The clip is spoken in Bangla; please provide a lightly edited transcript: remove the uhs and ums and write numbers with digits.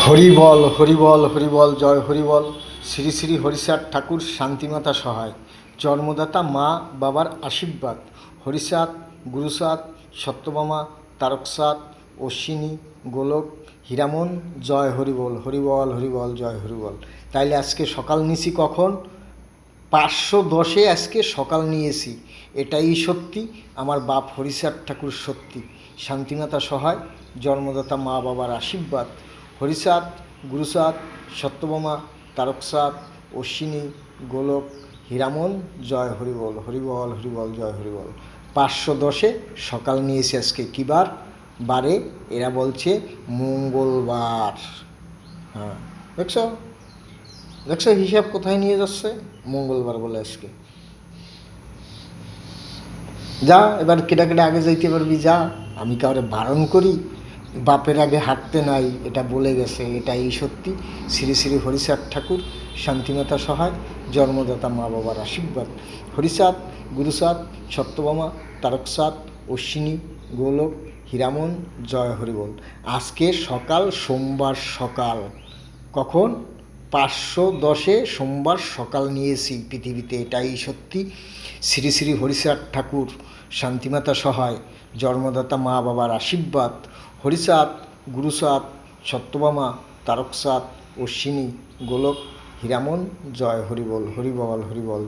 হরিবল হরিবল হরিবল জয় হরিবল। শ্রী শ্রী হরিচাঁদ ঠাকুর শান্তিমাতা সহায়, জন্মদাতা মা বাবার আশীর্বাদ। হরিচাঁদ, গুরুচাঁদ, সত্যভামা, তারকচাঁদ, অশ্বিনী, গোলক, হীরামন, জয় হরিবল হরিবল হরিবল জয় হরিবল। তাইলে আজকে সকাল নিছি কখন? 510-এ আজকে সকাল নিয়েছি। এটাই সত্যি, আমার বাপ হরিচাঁদ ঠাকুর সত্যি, শান্তিমাতা সহায়, জন্মদাতা মা বাবার আশীর্বাদ। হরিচাঁদ, গুরুচাঁদ, সত্যভামা, তারকচাঁদ, অশ্বিনী, গোলক, হীরামন, জয় হরিবল হরিবল হরিবল জয় হরিবল। 510-এ সকাল নিয়েছি আজকে। কী বার? বারে এরা বলছে মঙ্গলবার। হ্যাঁ, দেখছো দেখছো হিসাব কোথায় নিয়ে যাচ্ছে? মঙ্গলবার বলে আজকে। যা এবার কেটা কেটে আগে যাইতে পারবি, যা। আমি কাউরে বারণ করি? বাপের আগে হাঁটতে নাই, এটা বলে গেছে, এটাই সত্যি। শ্রী শ্রী হরিচাঁদ ঠাকুর শান্তিমাতা সহায়, জন্মদাতা মা বাবার আশীর্বাদ। হরিচাঁদ, গুরুচাঁদ, সত্যভামা, তারকচাঁদ, অশ্বিনী, গোলক, হীরামন, জয় হরিবল। আজকে সকাল, সোমবার সকাল। কখন? 510-এ সোমবার সকাল নিয়েছি পৃথিবীতে, এটাই সত্যি। শ্রী শ্রী হরিচাঁদ ঠাকুর শান্তিমাতা সহায়, জন্মদাতা মা বাবার আশীর্বাদ। হরিচাঁদ, গুরুচাঁদ, সত্যভামা, তারকচাঁদ, অশ্বিনী, গোলক, হীরামন, জয় হরিবল হরিবল হরিবল।